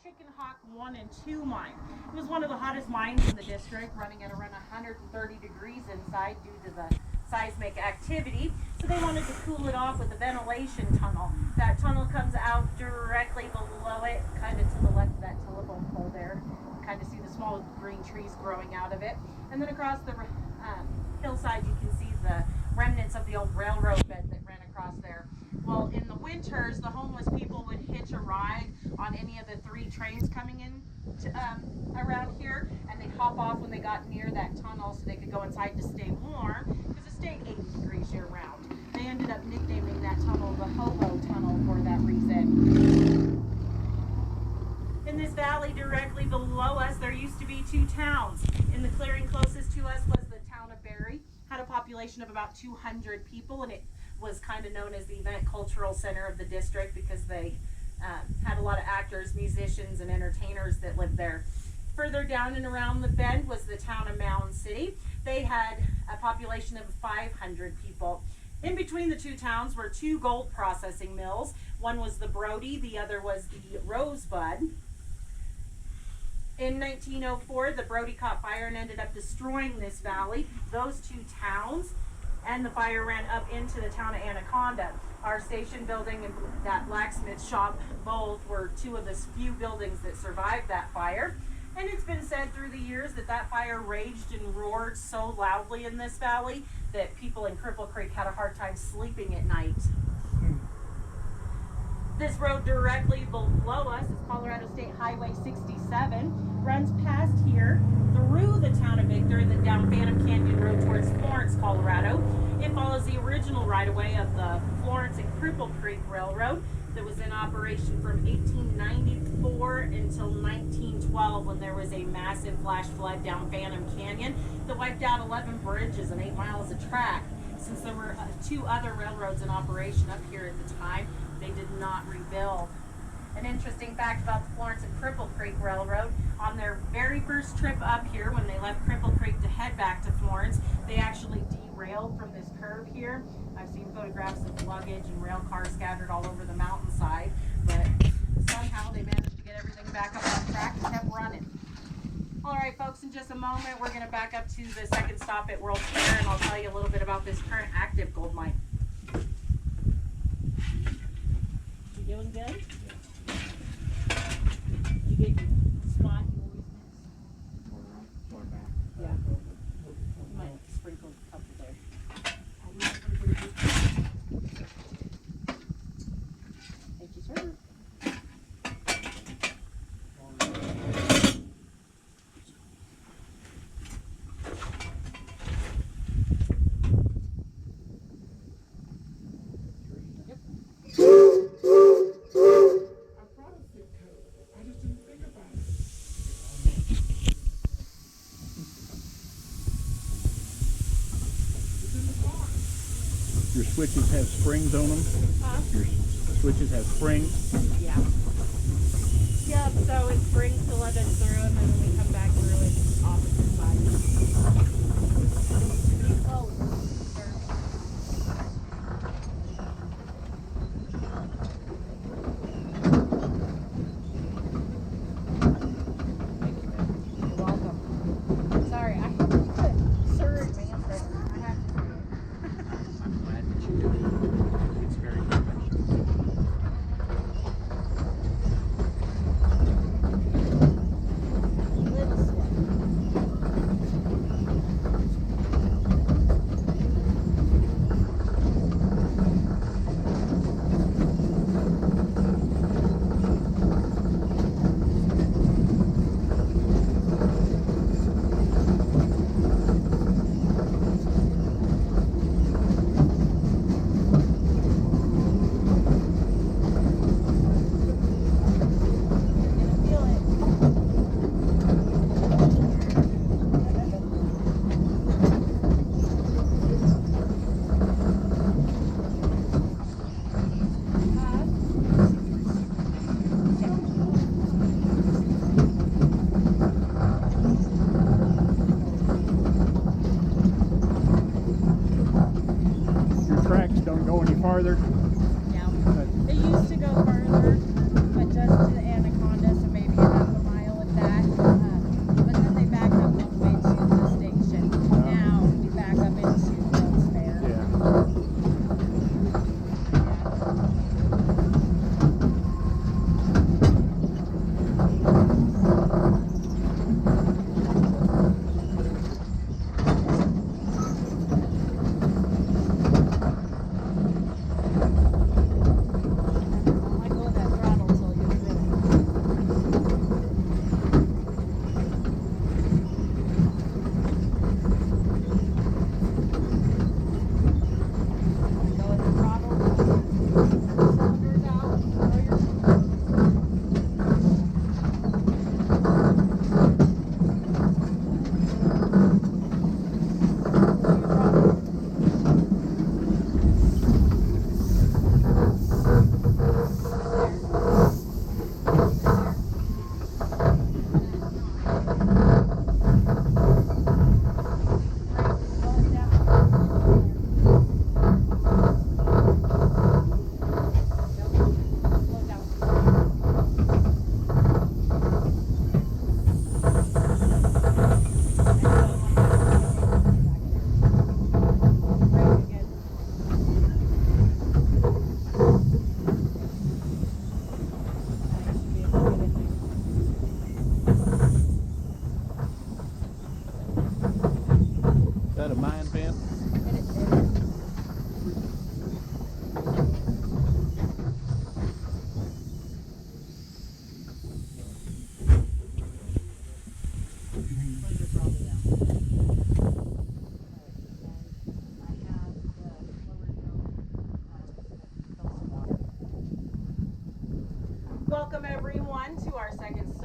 Chicken Hawk 1 and 2 mine. It was one of the hottest mines in the district, running at around 130 degrees inside due to the seismic activity. So they wanted to cool it off with a ventilation tunnel. That tunnel comes out directly below it, kind of to the left of that telephone pole there. You kind of see the small green trees growing out of it. And then across the hillside, you can see the remnants of the old railroad bed that ran across there. Well, in the winters, the homeless people would hitch a ride on any of the 3 trains coming in to, around here, and they'd hop off when they got near that tunnel so they could go inside to stay warm, because it stayed 80 degrees year round. They ended up nicknaming that tunnel the Hobo Tunnel for that reason. In this valley directly below us, there used to be 2 towns. In the clearing closest to us was the town of Barry. Had a population of about 200 people, and it was kind of known as the event cultural center of the district because they had a lot of actors, musicians, and entertainers that lived there. Further down and around the bend was the town of Mound City. They had a population of 500 people. In between the 2 towns were 2 gold processing mills. One was the Brody, the other was the Rosebud. In 1904, the Brody caught fire and ended up destroying this valley. Those 2 towns and the fire ran up into the town of Anaconda. Our station building and that blacksmith shop both were 2 of the few buildings that survived that fire. And it's been said through the years that that fire raged and roared so loudly in this valley that people in Cripple Creek had a hard time sleeping at night. This road directly below us is Colorado State Highway 67, runs past here through the town of Victor and then down Phantom Canyon Road towards Florence, Colorado. It follows the original right-of-way of the Florence and Cripple Creek Railroad that was in operation from 1894 until 1912 when there was a massive flash flood down Phantom Canyon that wiped out 11 bridges and 8 miles of track. Since there were 2 other railroads in operation up here at the time, they did not rebuild. An interesting fact about the Florence and Cripple Creek Railroad, on their very first trip up here, when they left Cripple Creek to head back to Florence, they actually derailed from this curve here. I've seen photographs of luggage and rail cars scattered all over the mountainside, but somehow they managed to get everything back up on track and kept running. All right, folks, in just a moment, we're going to back up to the second stop at World's Fair, and I'll tell you a little bit about this current active gold mine. You doing good? You get your spot you always miss? Yeah. You might sprinkle a couple there. Thank you, sir. Your switches have springs on them? Huh? Your switches have springs? Yeah. Yep, so it springs to let us through, and then when we come back through, it's opposite side. Oh, you're welcome. Sorry, I put sir and ma'am there. I have to say it. I'm glad that you did it. It's very professional. Little slow. Your tracks don't go any farther? Yeah. It used to go further, but just to the Anaconda, so maybe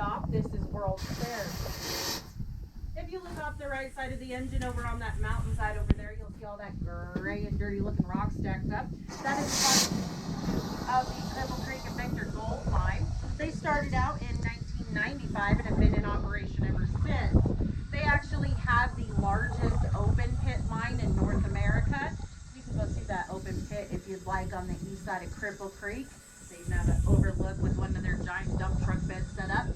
stop. This is World's Fair. If you look off the right side of the engine over on that mountainside over there, you'll see all that gray and dirty looking rock stacked up. That is part of the Cripple Creek and Victor Gold Mine. They started out in 1995 and have been in operation ever since. They actually have the largest open pit mine in North America. You can go see that open pit if you'd like on the east side of Cripple Creek. They even have an overlook with one of their giant dump truck beds set up.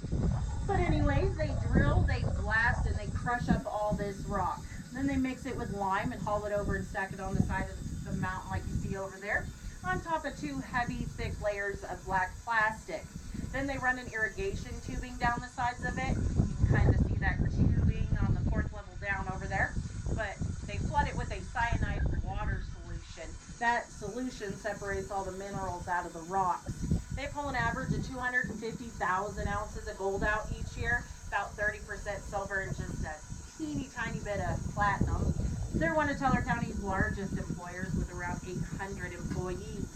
But anyways, they drill, they blast, and they crush up all this rock. Then they mix it with lime and haul it over and stack it on the side of the mountain like you see over there, on top of two heavy, thick layers of black plastic. Then they run an irrigation tubing down the sides of it. You can kind of see that tubing on the fourth level down over there. But they flood it with a cyanide water solution. That solution separates all the minerals out of the rocks. They pull an average of 250,000 ounces of gold out each year, about 30% silver, and just a teeny tiny bit of platinum. They're one of Teller County's largest employers with around 800 employees.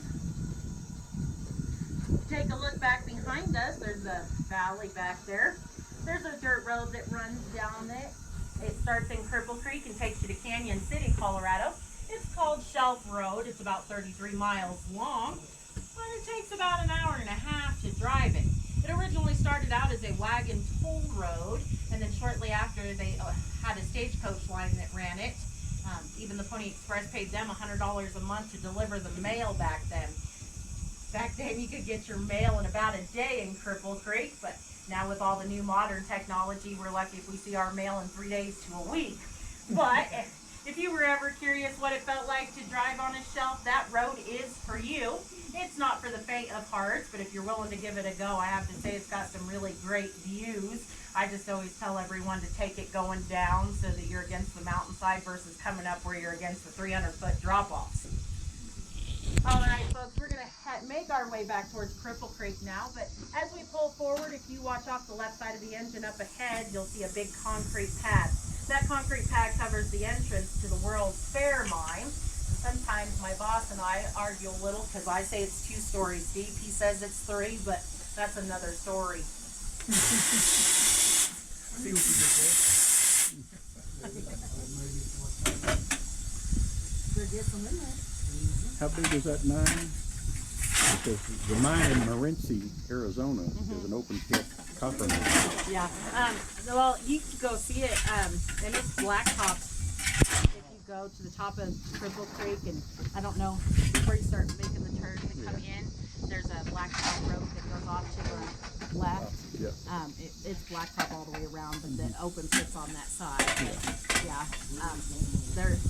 Take a look back behind us. There's a valley back there. There's a dirt road that runs down it. It starts in Cripple Creek and takes you to Canyon City, Colorado. It's called Shelf Road. It's about 33 miles long, but it takes about an hour and a half to drive it. It originally started out as a wagon toll road, and then shortly after they had a stagecoach line that ran it. Even the Pony Express paid them $100 a month to deliver the mail back then. Back then you could get your mail in about a day in Cripple Creek, but now with all the new modern technology, we're lucky if we see our mail in 3 days to a week. But if you were ever curious what it felt like to drive on a shelf, that road is for you. It's not for the faint of heart, but if you're willing to give it a go, I have to say it's got some really great views. I just always tell everyone to take it going down so that you're against the mountainside versus coming up where you're against the 300-foot drop-offs. All right, folks, we're going to make our way back towards Cripple Creek now, but as we pull forward, if you watch off the left side of the engine up ahead, you'll see a big concrete pad. That concrete pad covers the entrance to the World's Fair mine. Sometimes my boss and I argue a little because I say it's 2 stories deep. He says it's 3, but that's another story. See what you did There gets them in there. How big is that mine? Because the mine in Morenci, Arizona, is an open pit copper mine. Yeah. Well, you can go see it, and it's blacktop. If you go to the top of Cripple Creek, and I don't know, before you start making the turn to come in, there's a blacktop road that goes off to the left. Yep. It's blacktop all the way around, but the open pit's on that side. Yeah.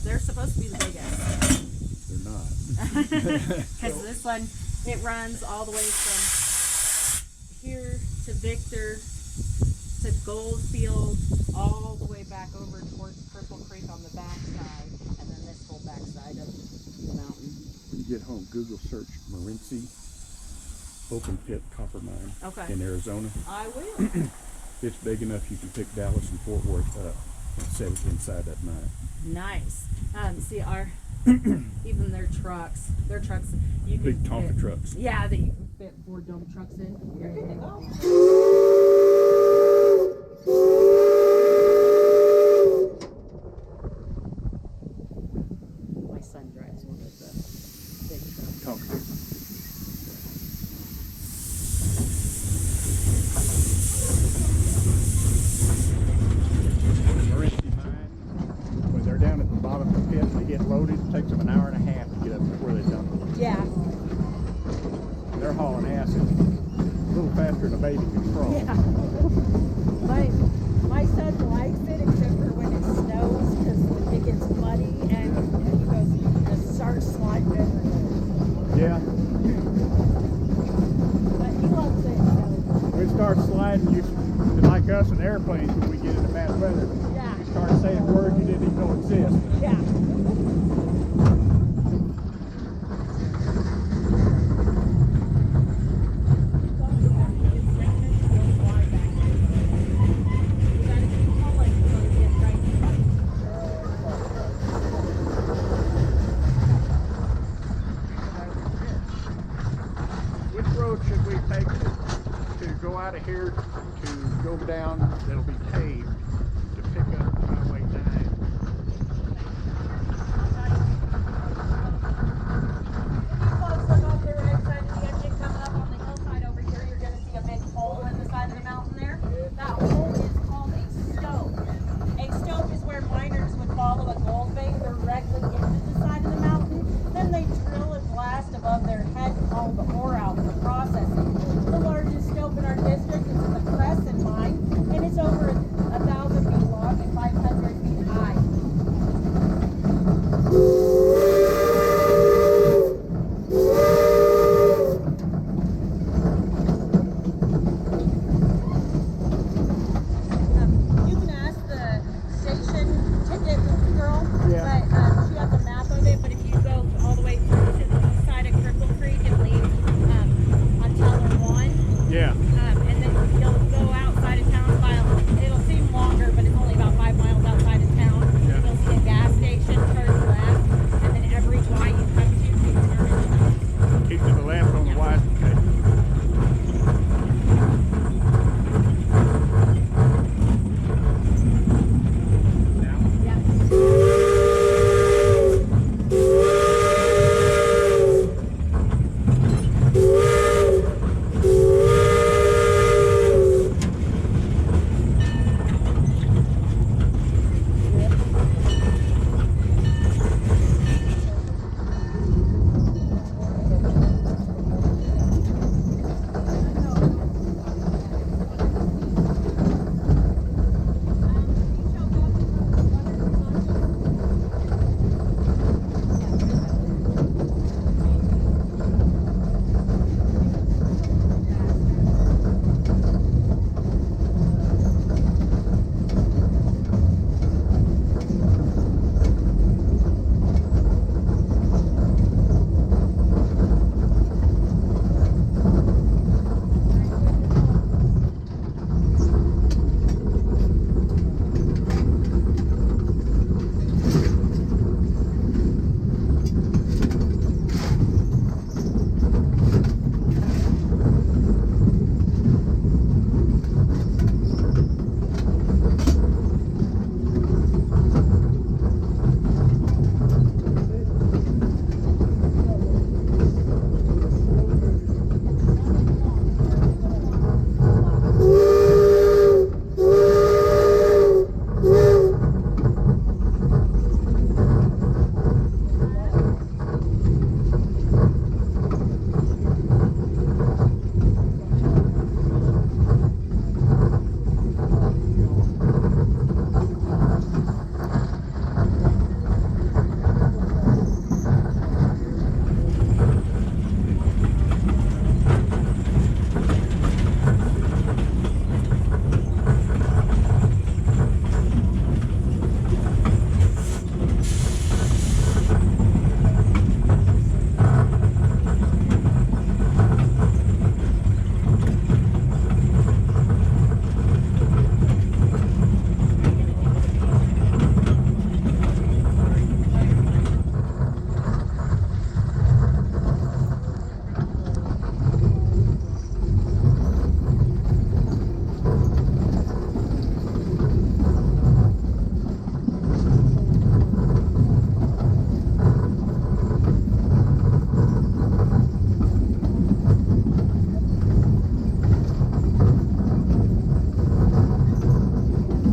They're supposed to be the biggest. They're not. Because this one, it runs all the way from here to Victor to Goldfield, all the way back over towards Cripple Creek on the back side, and then this whole back side of the mountain. When you get home, Google search Morenci open pit copper mine in Arizona. I will. It's big enough you can pick Dallas and Fort Worth up and set it inside that mine. Nice. See, our even their trucks, you Big can Tonka fit, trucks. Yeah, that you can fit 4 dump trucks in. You're good to go. My son drives one of the big trucks. Tonka trucks. Morenci mine, when they're down at the bottom of the pit and they get loaded, it takes them an hour and a half to get up before they dump it. Yeah. They're hauling acid a little faster than a baby can crawl. Yeah. My son likes it except for when it snows because it gets muddy and he goes, just starts sliding everywhere. Yeah. But he loves it. So. When it starts sliding, you like us in airplanes when we get into bad weather. Yeah. You start saying words you didn't even know exist. Yeah. Which road should we take to go out of here to go down, that'll be paved to pick up